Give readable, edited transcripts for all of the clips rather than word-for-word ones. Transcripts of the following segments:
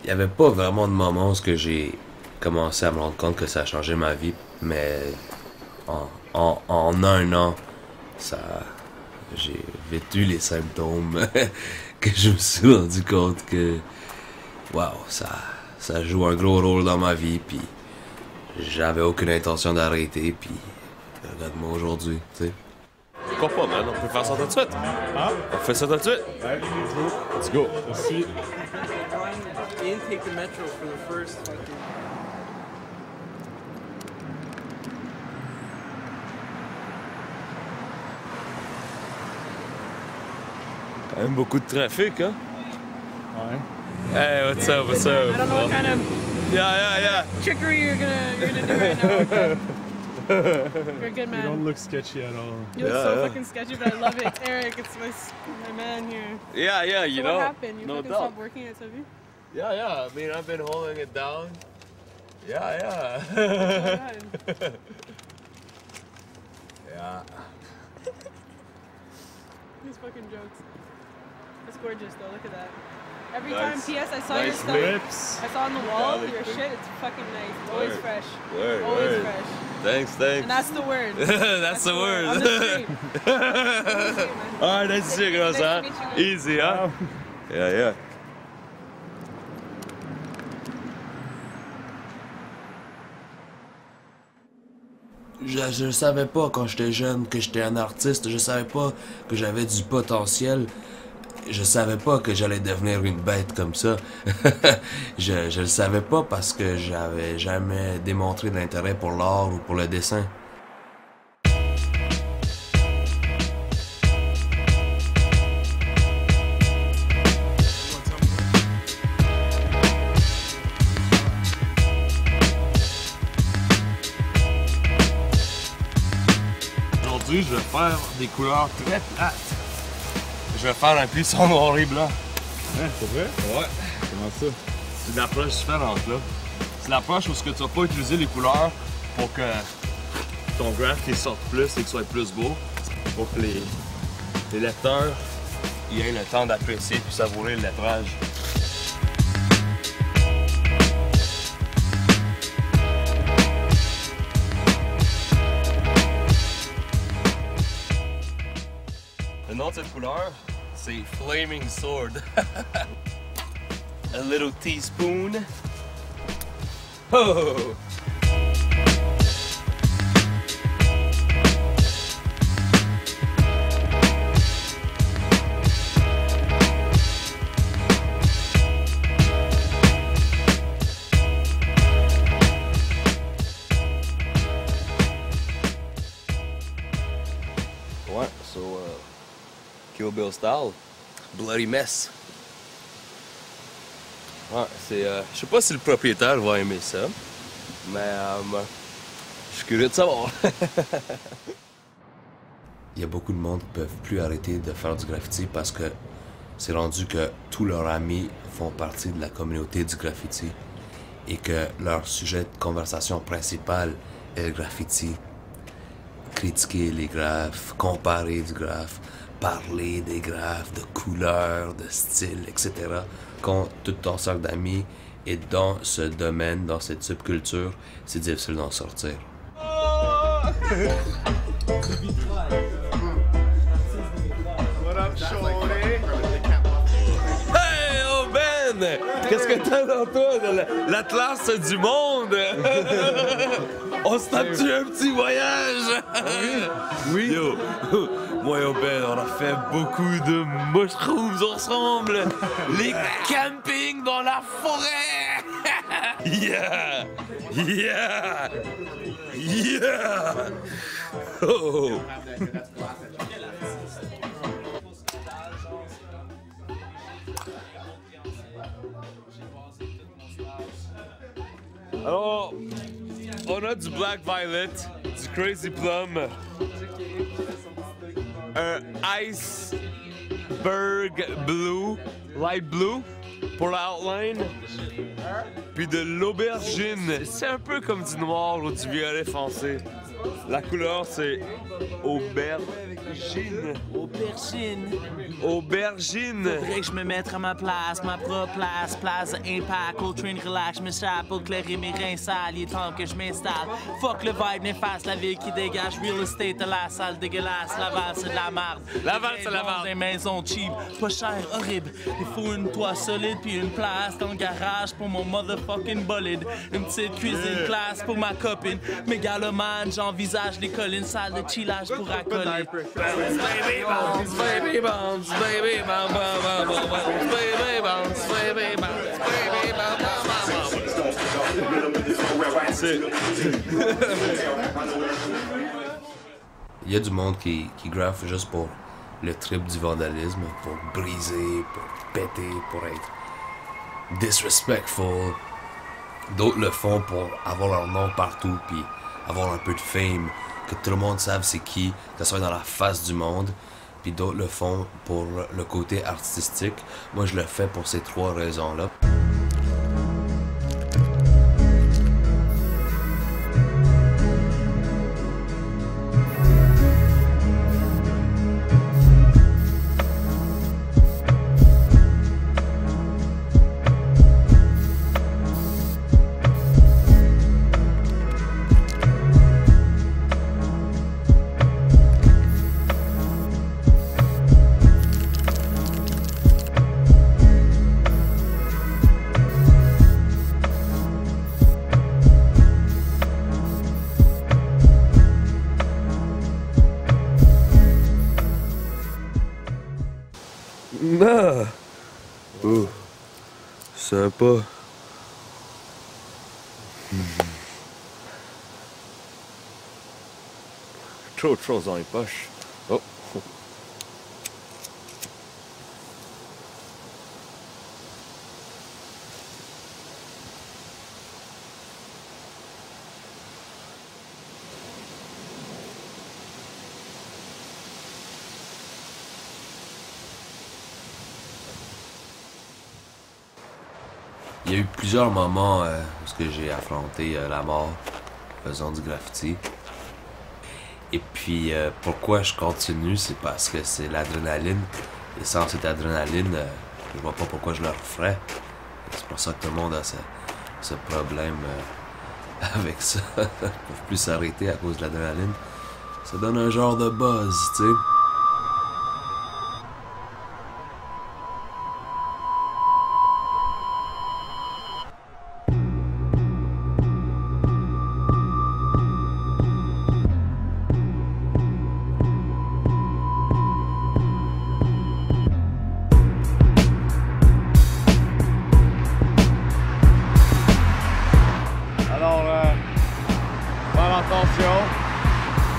Il n'y avait pas vraiment de moment où j'ai commencé à me rendre compte que ça a changé ma vie, mais en un an, ça, j'ai vécu les symptômes que je me suis rendu compte que, wow, ça joue un gros rôle dans ma vie, puis j'avais aucune intention d'arrêter, puis regarde-moi aujourd'hui, tu sais. Pourquoi pas, man? On peut faire ça tout de suite. Hein? On fait ça tout de suite. Ouais, Let's go. merci. Didn't take the metro for the first fucking. Quand même beaucoup de trafic, hein? Ouais. Hey, what's up, what's up? I don't know what kind of Yeah. trickery you're gonna do right now. You're a good You man. don't look sketchy at all. You look Yeah, so yeah. fucking sketchy, but I love it. Eric, it's my man here. Yeah, you So know. what happened? You no fucking doubt. stopped working at Subby? Yeah. I mean, I've been holding it down. Yeah. Oh my God. Yeah. These fucking jokes. It's gorgeous though. Look at that. Every Nice. time, PS, I saw your Nice stuff. Lips. I saw on the wall Yeah, your they- shit. It's fucking nice. Always Word. fresh. Word, Always word. fresh. Thanks. And that's the word. That's the On word. the street. Alright, nice to meet you, Nice to huh? meet you, man. Easy, huh? Yeah. Je savais pas quand j'étais jeune que j'étais un artiste, je savais pas que j'avais du potentiel, je savais pas que j'allais devenir une bête comme ça. je le savais pas parce que j'avais jamais démontré d'intérêt pour l'art ou pour le dessin. Aujourd'hui, je vais faire des couleurs très plates. Je vais faire un puissant noir et blanc. Hein, c'est vrai? Ouais. Comment ça? C'est une approche différente, là. C'est l'approche où tu vas pas utiliser les couleurs pour que ton graph il sorte plus et qu'il soit plus beau. Pour que les lecteurs ils aient le temps d'apprécier puis savourer le lettrage. Le nom de cette couleur, c'est Flaming Sword. A little teaspoon. Oh! Ouais, so Kill Bill style, Bloody Mess. Ouais, c'est. Je sais pas si le propriétaire va aimer ça, mais je suis curieux de savoir. Il y a beaucoup de monde qui peuvent plus arrêter de faire du graffiti parce que c'est rendu que tous leurs amis font partie de la communauté du graffiti et que leur sujet de conversation principal est le graffiti. Critiquer les graphes, comparer du graphe, parler des graphes, de couleurs, de style, etc. Quand tout ton cercle d'amis est dans ce domaine, dans cette subculture, c'est difficile d'en sortir. What up, shorty? Hey, oh Ben! Qu'est-ce que t'as dans toi? L'Atlas du monde! On se tape-tu un petit voyage? Oui. Yo, moi et Ben, on a fait beaucoup de mushrooms ensemble. Les campings dans la forêt! Yeah! Oh! Alors, on a du Black Violet, du Crazy Plum, un Iceberg Blue, Light Blue pour la outline, puis de l'aubergine. C'est un peu comme du noir ou du violet foncé. La couleur, c'est aubergine. Aubergine. Aubergine. Faudrait que je me mette à ma place, ma propre place, place d'impact. Coltrane relax, je m'échappe pour clairer mes reins sales. Il est temps que je m'installe. Fuck le vibe néfaste, la ville qui dégage. Real estate de la salle dégueulasse. Laval, c'est de la marde. Laval, c'est la marde. Des maisons cheap, pas cher, horrible. Il faut une toit solide puis une place dans le garage pour mon motherfucking bolide. Une petite cuisine classe pour ma copine. Mégalomane, j'envisage les collines, salles de chillage pour accoler. Baby bounce, baby bounce, baby bounce, baby bounce, baby bounce, baby bounce. Il y a du monde qui graffe juste pour le trip du vandalisme, pour briser, pour péter, pour être disrespectful. D'autres le font pour avoir leur nom partout, puis avoir un peu de fame, que tout le monde sache c'est qui, que ça soit dans la face du monde. Puis d'autres le font pour le côté artistique. Moi, je le fais pour ces trois raisons-là. Ah. Oh. Sympa. Trop de choses dans les poches. Oh. Il y a eu plusieurs moments où j'ai affronté la mort faisant du graffiti. Et puis pourquoi je continue, c'est parce que c'est l'adrénaline. Et sans cette adrénaline, je vois pas pourquoi je le referais. C'est pour ça que tout le monde a ce problème avec ça. Ils peuvent plus s'arrêter à cause de l'adrénaline. Ça donne un genre de buzz, tu sais.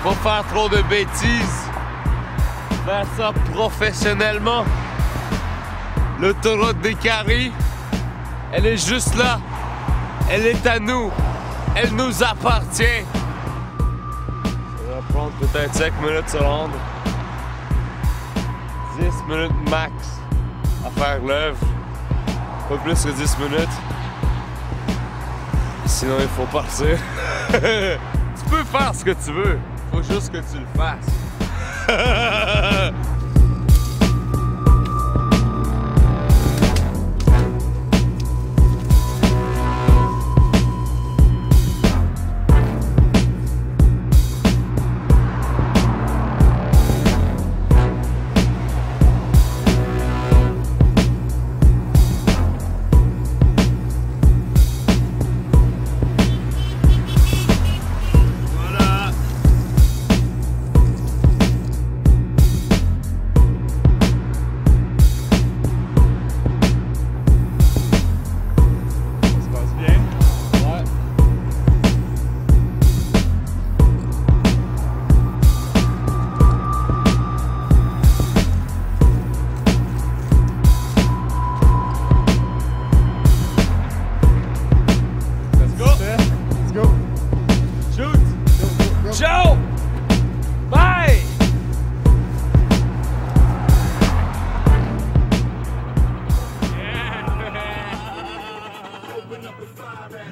Pas faire trop de bêtises. Faire ça professionnellement. L'autoroute des Caries, elle est juste là. Elle est à nous. Elle nous appartient. Ça va prendre peut-être 5 minutes de se rendre. 10 minutes max à faire l'œuvre. Pas plus que 10 minutes. Sinon, il faut partir. Tu peux faire ce que tu veux. Faut juste que tu le fasses.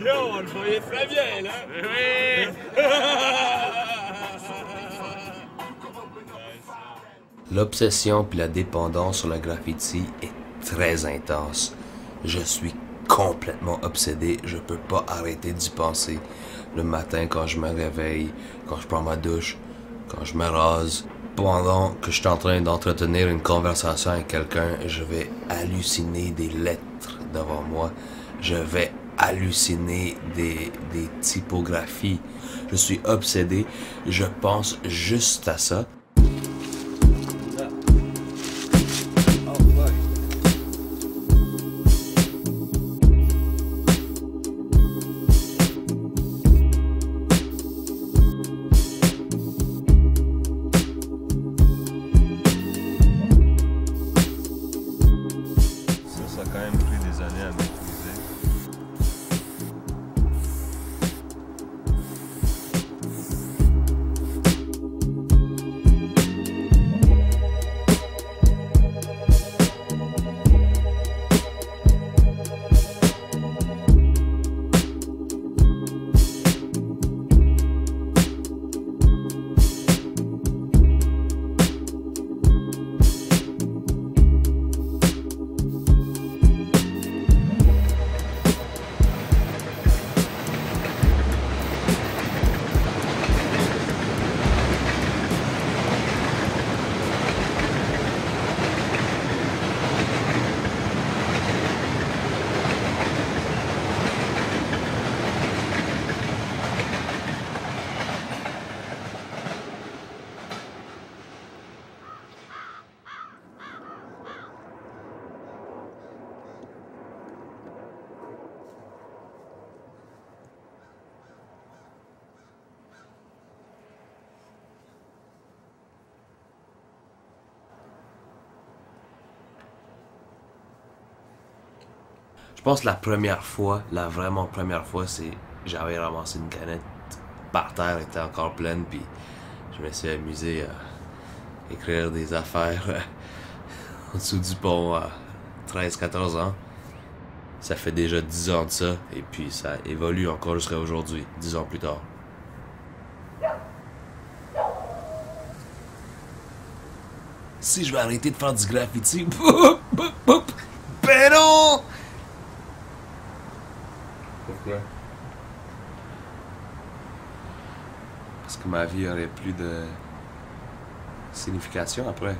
Yo, on le voyait très bien, là! Oui! L'obsession puis la dépendance sur le graffiti est très intense. Je suis complètement obsédé, je peux pas arrêter d'y penser. Le matin quand je me réveille, quand je prends ma douche, quand je me rase. Pendant que je suis en train d'entretenir une conversation avec quelqu'un, je vais halluciner des lettres devant moi. Je vais halluciner des typographies. Je suis obsédé, je pense juste à ça. Ça a quand même pris des années à maîtriser. Je pense que la première fois, la vraiment première fois, c'est j'avais ramassé une canette par terre, elle était encore pleine, puis je me suis amusé à écrire des affaires en dessous du pont à 13-14 ans. Ça fait déjà 10 ans de ça, et puis ça évolue encore jusqu'à aujourd'hui, 10 ans plus tard. Si je vais arrêter de faire du graffiti, ben non! Pourquoi? Parce que ma vie aurait plus de signification après.